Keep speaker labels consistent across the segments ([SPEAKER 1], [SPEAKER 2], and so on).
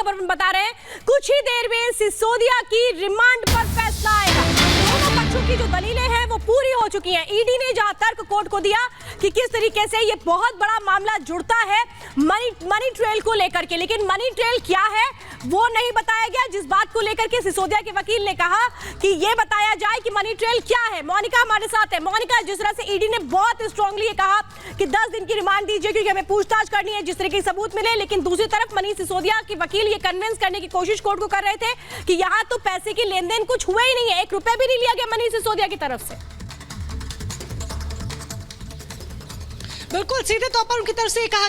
[SPEAKER 1] खबर में बता रहे हैं, कुछ ही देर में सिसोदिया की रिमांड पर फैसला आएगा। दोनों पक्षों की जो दलीलें हैं वो पूरी हो चुकी हैं। ईडी ने जहां तर्क कोर्ट को दिया कि किस तरीके से ये बहुत बड़ा मामला जुड़ता है मनी ट्रेल को लेकर के, लेकिन मनी ट्रेल क्या है वो नहीं बताया गया। जिस बात को लेकर के सिसोदिया के वकील ने कहा कि ये बताया जाए कि मनी ट्रेल क्या है। मोनिका हमारे साथ है। मोनिका, जिस तरह से ईडी ने बहुत स्ट्रांगली ये कहा कि 10 दिन की रिमांड दीजिए क्योंकि हमें पूछताछ करनी है, जिस तरह के सबूत मिले, लेकिन दूसरी तरफ मनीष सिसोदिया के वकील ये कन्विंस करने की कोशिश कोर्ट को कर रहे थे कि यहाँ तो पैसे की लेन देन कुछ हुआ ही नहीं है, 1 रुपया भी नहीं लिया गया मनीष सिसोदिया की तरफ से।
[SPEAKER 2] बिल्कुल सीधे तौर पर उनकी तरफ से कहा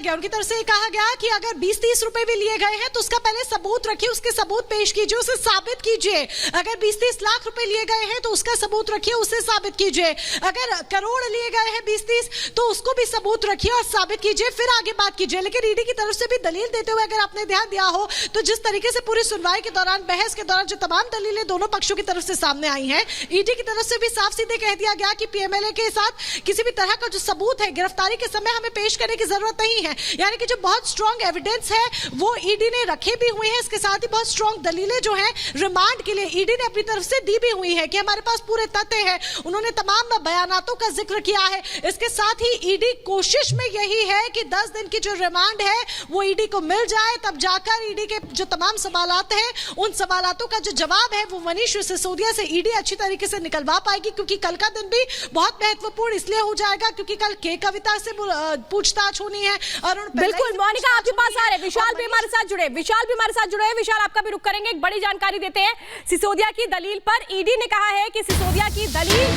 [SPEAKER 2] गया कि अगर 20-30 रुपए भी लिए गए हैं तो उसका पहले सबूत रखिए, उसके सबूत पेश कीजिए, उसे साबित कीजिए। अगर 20-30 लाख रुपए लिए गए हैं तो उसका सबूत रखिए, उसे साबित कीजिए। अगर करोड़ लिए गए हैं 20-30 तो उसको भी सबूत रखिए और साबित कीजिए, फिर आगे बात कीजिए। लेकिन ईडी की तरफ से भी दलील देते हुए अगर आपने ध्यान दिया हो तो जिस तरीके से पूरी सुनवाई के दौरान, बहस के दौरान जो तमाम दलीलें दोनों पक्षों की तरफ से सामने आई हैं, ईडी की तरफ से भी साफ सीधे कह दिया गया कि पीएमएलए के साथ किसी भी तरह का जो सबूत है गिरफ्तारी के समय हमें पेश करने की जरूरत नहीं है। यानी कि जो बहुत स्ट्रांग एविडेंस है वो ईडी ने रखे भी हुए हैं, इसके साथ ही बहुत स्ट्रांग दलीलें जो हैं रिमांड के लिए ईडी ने अपनी तरफ से दी भी हुई है कि हमारे पास पूरे तथ्य हैं। उन्होंने तमाम बयानातों का जिक्र किया है। इसके साथ ही ईडी कोशिश में यही है कि 10 दिन की जो रिमांड है वो ईडी को मिल जाए, तब जाकर ईडी के जो तमाम सवालात हैं उन सवालातों का जो जवाब है वो मनीष सिसोदिया से ईडी अच्छी तरीके से निकलवा पाएगी। क्योंकि कल का दिन भी बहुत महत्वपूर्ण इसलिए हो जाएगा क्योंकि कल के कविता से पूछताछ होनी है। अरुण,
[SPEAKER 1] बिल्कुल मोनिका आपके पास आ रहे हैं, विशाल भी हमारे साथ जुड़े हैं। विशाल, आपका भी रुख करेंगे। एक बड़ी जानकारी देते हैं सिसोदिया की दलील पर। ईडी ने कहा है कि सिसोदिया की दलील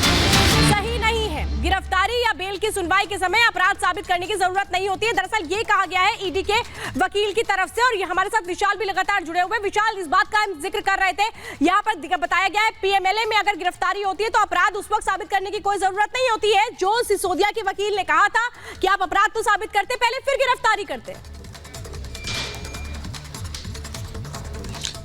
[SPEAKER 1] सही नहीं है, गिरफ्तारी या बेल की सुनवाई के समय अपराध साबित करने की जरूरत नहीं होती है। दरअसल ये कहा गया है ईडी के वकील की तरफ से, और ये हमारे साथ विशाल भी लगातार जुड़े हुए। विशाल, इस बात का हम जिक्र कर रहे थे, यहाँ पर बताया गया है पीएमएलए में अगर गिरफ्तारी होती है तो अपराध उस वक्त साबित करने की कोई जरूरत नहीं होती है। जो सिसोदिया के वकील ने कहा था कि आप अपराध तो साबित करते पहले फिर गिरफ्तारी करते।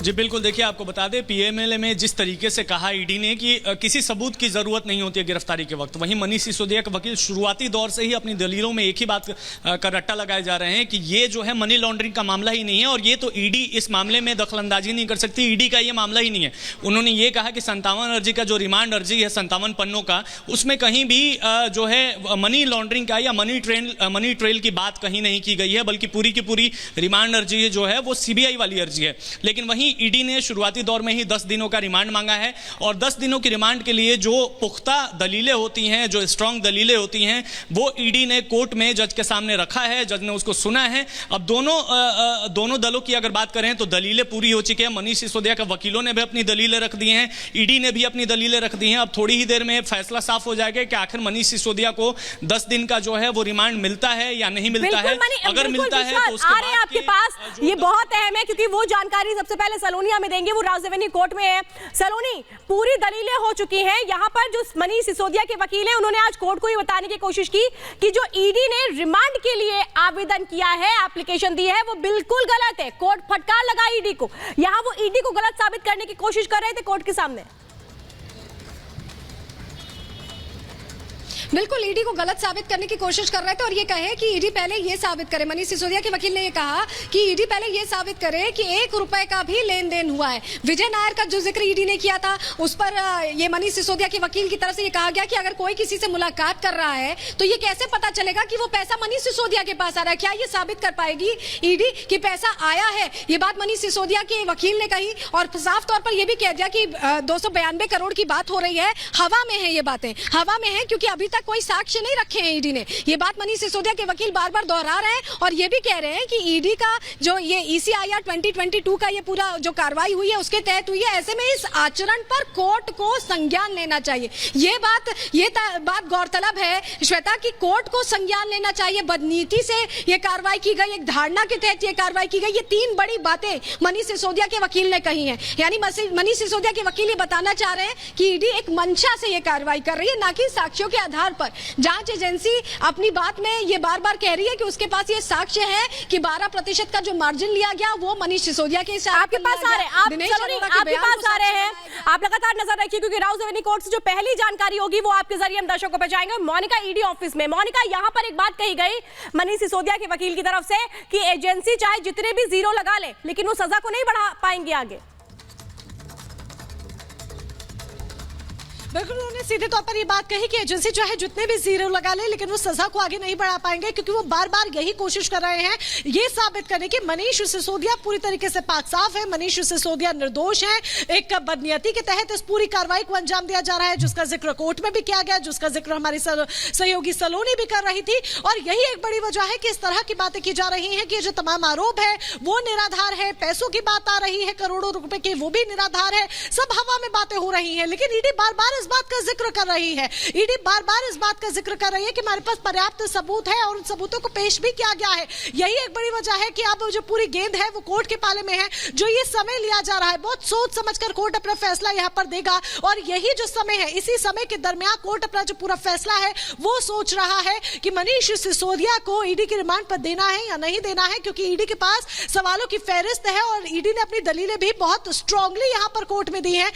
[SPEAKER 3] जी बिल्कुल, देखिए आपको बता दें पीएमएलए में जिस तरीके से कहा ईडी ने कि किसी सबूत की जरूरत नहीं होती है गिरफ्तारी के वक्त, वहीं मनीष सिसोदिया के वकील शुरुआती दौर से ही अपनी दलीलों में एक ही बात का रट्टा लगाए जा रहे हैं कि ये जो है मनी लॉन्ड्रिंग का मामला ही नहीं है और ये तो ईडी इस मामले में दखलंदाजी नहीं कर सकती, ईडी का ये मामला ही नहीं है। उन्होंने ये कहा कि 57 अर्जी का जो रिमांड अर्जी है 57 पन्नों का, उसमें कहीं भी जो है मनी लॉन्ड्रिंग का या मनी ट्रेल की बात कहीं नहीं की गई है, बल्कि पूरी की पूरी रिमांड अर्जी जो है वो सीबीआई वाली अर्जी है। लेकिन वहीं ईडी ने शुरुआती दौर में ही 10 दिनों का रिमांड मांगा है और 10 दिनों की रिमांड के लिए जो पुख्ता दलीलें होती हैं, जो स्ट्रांग दलीलें होती हैं, वो ईडी ने कोर्ट में जज के सामने रखा है, जज ने उसको सुना है। अब दोनों दलों की अगर बात करें तो दलीलें पूरी हो चुकी है। मनीष सिसोदिया के वकीलों ने भी अपनी दलीलें रख दी हैं, ईडी ने भी अपनी दलीलें रख दी हैं। अब थोड़ी ही देर में फैसला साफ हो जाएगा कि आखिर मनीष सिसोदिया को 10 दिन का जो है वो रिमांड मिलता है या नहीं मिलता है। अगर मिलता है तो उसके बाद
[SPEAKER 1] आपके पास ये बहुत अहम है क्योंकि वो जानकारी सबसे पहले सलोनी में देंगे, वो राजधानी कोर्ट में है। सलोनी, पूरी दलीलें हो चुकी हैं। यहाँ पर जो मनीष सिसोदिया के वकील हैं उन्होंने आज कोर्ट को ये बताने की कोशिश की कि जो ईडी ने रिमांड के लिए आवेदन किया है, एप्लीकेशन दी है, वो बिल्कुल गलत है। कोर्ट फटकार लगा ईडी को, यहाँ वो ईडी को गलत साबित करने की कोशिश कर रहे थे कोर्ट के सामने।
[SPEAKER 4] बिल्कुल ईडी को गलत साबित करने की कोशिश कर रहे थे और ये कहे कि ईडी पहले ये साबित करे, मनीष सिसोदिया के वकील ने ये कहा कि ईडी पहले ये साबित करे कि 1 रुपए का भी लेन देन हुआ है। विजय नायर का जो जिक्र ईडी ने किया था उस पर ये मनीष सिसोदिया के वकील की तरफ से ये कहा गया कि अगर कोई किसी से मुलाकात कर रहा है तो ये कैसे पता चलेगा कि वो पैसा मनीष सिसोदिया के पास आ रहा है। क्या ये साबित कर पाएगी ईडी कि पैसा आया है? ये बात मनीष सिसोदिया के वकील ने कही और साफ तौर पर यह भी कह दिया कि 292 करोड़ की बात हो रही है, हवा में है, ये बातें हवा में है क्योंकि अभी तक कोई साक्ष्य नहीं रखे हैं ईडी ने। ये बात मनीष सिसोदिया के वकील बार बार दोहरा रहे हैं और ये भी कह रहे हैं कि ईडी का जो ये ECIR 2022 का ये पूरा जो कार्रवाई हुई है उसके तहत हुई है। ऐसे में इस आचरण पर कोर्ट को संज्ञान लेना चाहिए। ये बात गौरतलब है श्वेता की कोर्ट को संज्ञान लेना चाहिए। बदनीति से ये कार्रवाई की गई, एक धारणा के तहत ये कार्रवाई की गई। ये 3 बड़ी बातें मनीष सिसोदिया के वकील ने कही हैं। यानी मनीष सिसोदिया के वकील ये बताना चाह रहे हैं कि ईडी एक मंशा से ये कार्रवाई कर रही है, ना कि साक्ष्यों के आधार आधार पर जांच एजेंसी अपनी बात में ये बार बार कह रही है कि उसके पास ये साक्ष्य है कि 12% का जो मार्जिन लिया गया वो मनीष सिसोदिया के
[SPEAKER 1] आपके पास आ रहे हैं, आप आपके पास आ रहे हैं, आप लगातार नजर रखिए क्योंकि राउज रेवेन्यू कोर्ट से जो पहली जानकारी होगी वो आपके जरिए हम दर्शकों पे जाएंगे। मोनिका ईडी ऑफिस में, मोनिका यहाँ पर एक बात कही गई मनीष सिसोदिया के वकील की तरफ से कि एजेंसी चाहे जितने भी जीरो लगा ले लेकिन वो सजा को नहीं बढ़ा पाएंगे आगे।
[SPEAKER 2] बिल्कुल, उन्होंने सीधे तौर पर ये बात कही कि एजेंसी चाहे जितने भी जीरो लगा ले लेकिन वो सजा को आगे नहीं बढ़ा पाएंगे क्योंकि वो बार बार यही कोशिश कर रहे हैं ये साबित करने की मनीष सिसोदिया पूरी तरीके से पाक साफ है, मनीष सिसोदिया निर्दोष है। एक बदनीयती के तहत इस पूरी कार्रवाई को अंजाम दिया जा रहा है जिसका जिक्र कोर्ट में भी किया गया, जिसका जिक्र हमारी सहयोगी सलोनी भी कर रही थी। और यही एक बड़ी वजह है कि इस तरह की बातें की जा रही है कि जो तमाम आरोप है वो निराधार है, पैसों की बात आ रही है करोड़ों रुपए की, वो भी निराधार है, सब हवा में बातें हो रही है। लेकिन ईडी बार बार इस बात का जिक्र कर रही है, ईडी बार बार इस बात का जिक्र कर रही है कि हमारे पास पर्याप्त सबूत है और उन सबूतों को पेश भी किया गया है। यही एक बड़ी वजह है कि अब जो पूरी गेंद है वो कोर्ट के पाले में है। जो ये समय लिया जा रहा है बहुत सोच समझकर कोर्ट अपना फैसला यहाँ पर देगा और यही जो समय है इसी समय के दरमियान कोर्ट अपना जो पूरा फैसला है वो सोच रहा है कि मनीष सिसोदिया को ईडी की रिमांड पर देना है या नहीं देना है, क्योंकि ईडी के पास सवालों की फहरिस्त है और ईडी ने अपनी दलीलें भी बहुत स्ट्रांगली यहाँ पर कोर्ट में दी है।